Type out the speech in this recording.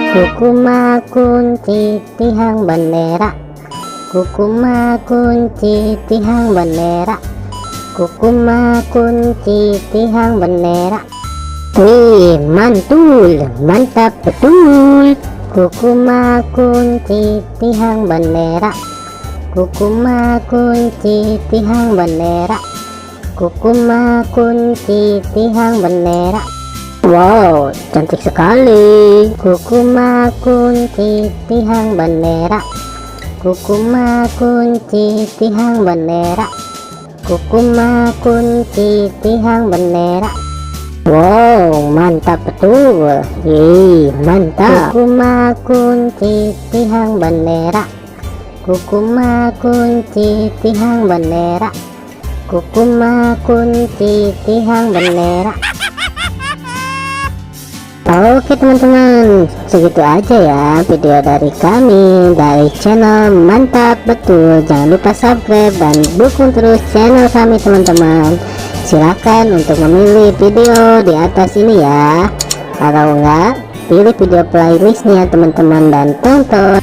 Kukuma kunci tihang bendera, kukuma kunci tihang bendera, kukuma kunci tihang bendera. Wih, mantul, mantap betul. Kukuma kunci tihang bendera, kukuma kunci tihang bendera, kukuma kunci tihang bendera. Wow, cantik sekali. Kukuma kunci tihang bendera, kukuma kunci tihang bendera, kukuma kunci tihang bendera. Wow, mantap betul. Mantap. Kukuma kunci tihang bendera, kukuma kunci tihang bendera, kukuma kunci tihang bendera. Oke teman-teman, segitu aja ya video dari kami dari channel Mantap Betul. Jangan lupa subscribe dan dukung terus channel kami teman-teman. Silakan untuk memilih video di atas ini ya. Kalau enggak, pilih video playlistnya teman-teman dan tonton.